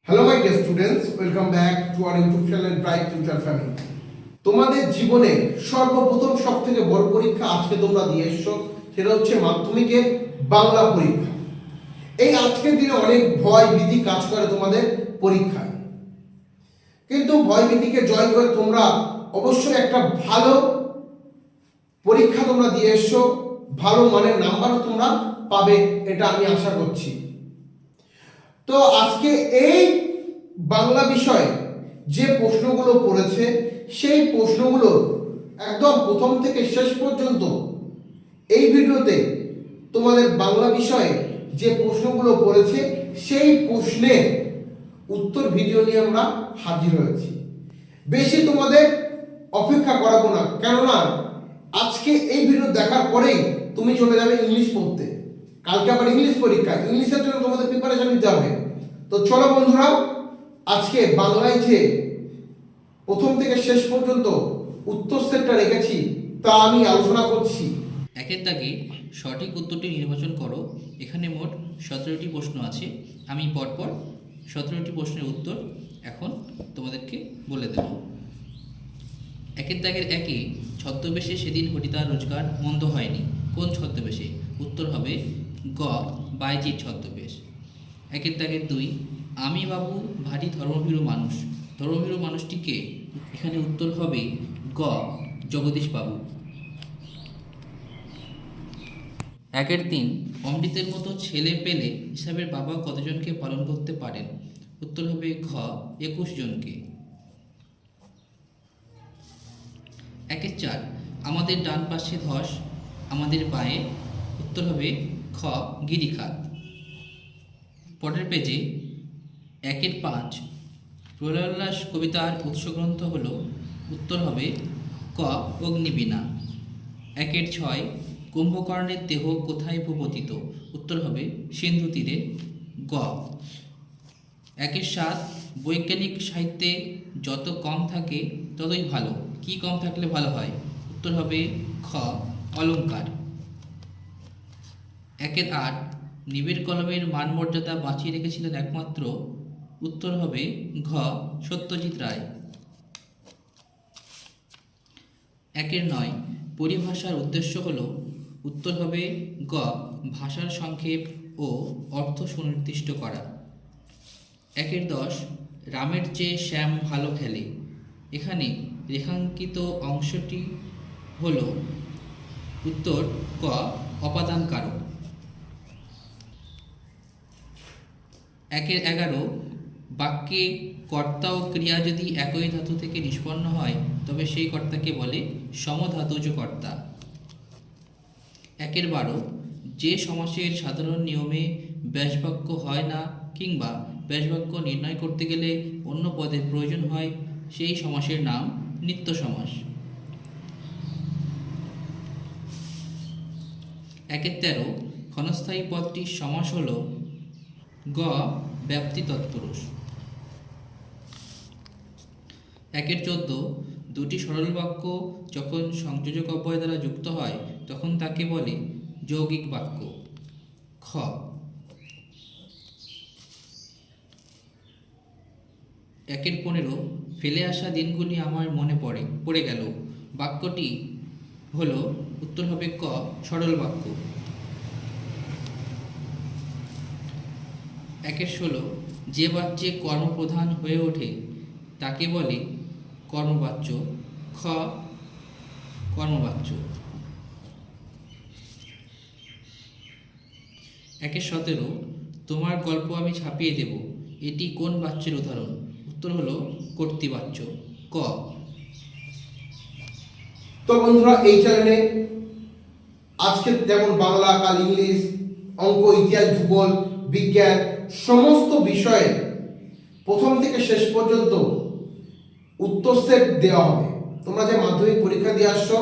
Hello my dear students, welcome back to our YouTube channel bright future family. তোমাদের জীবনে সর্বপ্রথম সবথেকে বড় পরীক্ষা আজকে তোমরা দিয়ে এসছো, সেটা হচ্ছে মাধ্যমিকের বাংলা পরীক্ষা। এই আজকের দিনে অনেক ভয় ভীতি কাজ করে তোমাদের পরীক্ষায়, কিন্তু ভয় ভীতিকে জয় করে তোমরা অবশ্যই একটা ভালো পরীক্ষা তোমরা দিয়ে এসছো, ভালো মানের নাম্বারও তোমরা পাবে, এটা আমি আশা করছি। তো আজকে এই বাংলা বিষয়ে যে প্রশ্নগুলো পড়েছে সেই প্রশ্নগুলো একদম প্রথম থেকে শেষ পর্যন্ত এই ভিডিওতে তোমাদের বাংলা বিষয়ে যে প্রশ্নগুলো পড়েছে সেই প্রশ্নের উত্তর ভিডিও নিয়ে আমরা হাজির হয়েছি। বেশি তোমাদের অপেক্ষা করাবো না, কেননা আজকে এই ভিডিও দেখার পরেই তুমি চলে যাবে ইংলিশ পড়তে। কালকে আবার ইংলিশ পরীক্ষা, ইংলিশের জন্য তোমাদের প্রিপারেশন নিতে হবে। তো চলো বন্ধুরা, আজকে বাংলায় যে প্রথম থেকে শেষ পর্যন্ত উত্তর সেটটা রেখেছি তা আমি আলোচনা করছি। একের দাগে সঠিক উত্তরটি নির্বাচন করো। এখানে মোট 17টি প্রশ্ন আছে। আমি পরপর 17টি প্রশ্নের উত্তর এখন তোমাদেরকে বলে দেব। একের দাগের একে, ছদ্মবেশে সেদিন হরিতার রোজগার মন্দ হয়নি। কোন ছদ্মবেশে? উত্তর হবে গ, বাইজির ছদ্মবেশ। একের দাগের দুই, আমি বাবু ভারী ধর্মভীরু মানুষ। ধর্মভীরু মানুষটিকে? এখানে উত্তর হবে গ, জগদীশ বাবু। একের তিন, অমৃতের মতো ছেলে পেলে হিসাবের বাবা কতজনকে পালন করতে পারেন? উত্তর হবে ঘ, 21 জনকে। একের চার, আমাদের ডান পাশে ধস আমাদের পায়ে। উত্তর হবে খ, গিরিখাত। পরের পেজে একের পাঁচ, প্রলয়োল্লাস কবিতার উৎসগ্রন্থ হল। উত্তর হবে ক, অগ্নিবীণা। একের ছয়, কুম্ভকর্ণের দেহ কোথায় ভূপতিত? উত্তর হবে সিন্ধু তীরে, গ। একের সাত, বৈজ্ঞানিক সাহিত্যে যত কম থাকে ততই ভালো। কি কম থাকলে ভালো হয়? উত্তর হবে খ, অলংকার। একের আট, নিবিড় কলমের মান মর্যাদা বাঁচিয়ে রেখেছিলেন একমাত্র। উত্তর হবে ঘ, সত্যজিৎ রায়। একের নয়, পরিভাষার উদ্দেশ্য হল। উত্তর হবে গ, ভাষার সংক্ষেপ ও অর্থ সুনির্দিষ্ট করা। একের দশ, রামের চেয়ে শ্যাম ভালো খেলে। এখানে রেখাঙ্কিত অংশটি হল। উত্তর ক, অপাদান কারক। একের এগারো, বাক্যে কর্তা ও ক্রিয়া যদি একই ধাতু থেকে নিষ্পন্ন হয় তবে সেই কর্তাকে বলে সমধাতুজ কর্তা। একের বারো, যে সমাসের সাধারণ নিয়মে ব্যাসবাক্য হয় না কিংবা ব্যাসবাক্য নির্ণয় করতে গেলে অন্য পদের প্রয়োজন হয় সেই সমাসের নাম নিত্য সমাস। একের তেরো, ক্ষণস্থায়ী পদটির সমাস হল গ, ব্যাপ্তি তৎপুরুষ। একের 14, দুটি সরল বাক্য যখন সংযোজক অব্যয় দ্বারা যুক্ত হয় তখন তাকে বলে যৌগিক বাক্য, খ। একের 15, ফেলে আসা দিনগুলি আমার মনে পড়ে গেল। বাক্যটি হল। উত্তর হবে ক, সরল বাক্য। একের 16, যে বাচ্যে কর্মপ্রধান হয়ে ওঠে তাকে বলে কর্মবাচ্য, খ, কর্মবাচ্য। একের 17, তোমার গল্প আমি ছাপিয়ে দেব। এটি কোন বাচ্যের উদাহরণ? উত্তর হলো কর্তৃবাচ্য, ক। তো বন্ধুরা, এই চ্যানেলে আজকে যেমন বাংলা, কাল ইংলিশ, অঙ্ক, ইতিহাস, ভূগোল, বিজ্ঞান সমস্ত বিষয়ে প্রথম থেকে শেষ পর্যন্ত উত্তর সেট দেওয়া হবে। তোমরা যে মাধ্যমিক পরীক্ষা দিয়ে আসছো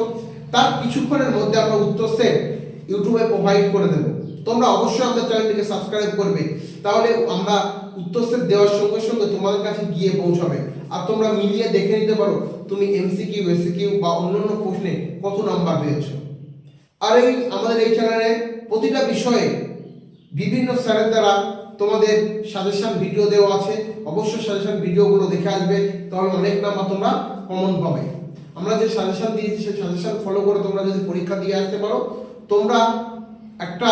তার কিছুক্ষণের মধ্যে আমরা উত্তর সেট ইউটিউবে প্রোভাইড করে দেবো। তোমরা অবশ্যই আমাদের চ্যানেলটিকে সাবস্ক্রাইব করবে, তাহলে আমরা উত্তর সেট দেওয়ার সঙ্গে সঙ্গে তোমাদের কাছে গিয়ে পৌঁছাবে। আর তোমরা মিলিয়ে দেখে নিতে পারো তুমি এমসিকিউ, এসিকিউ বা অন্যান্য প্রশ্নে কত নাম্বার পেয়েছো। আর আমাদের এই চ্যানেলে প্রতিটা বিষয়ে বিভিন্ন স্যারের দ্বারা তোমাদের সাজেশন ভিডিও দেওয়া আছে, অবশ্যই সাজেশন ভিডিওগুলো দেখে আসবে, তাহলে অনেক নাম্বার তোমরা কমন পাবে। আমরা যে সাজেশন দিয়েছি সেই সাজেশন ফলো করে তোমরা যদি পরীক্ষা দিয়ে আসতে পারো, তোমরা একটা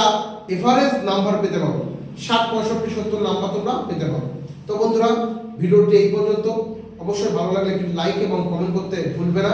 এভারেজ নাম্বার পেতে পারো, 60, 65, 70 নাম্বার তোমরা পেতে পারো। তো বন্ধুরা, ভিডিওটি এই পর্যন্ত। অবশ্যই ভালো লাগলে একটি লাইক এবং কমেন্ট করতে ভুলবে না।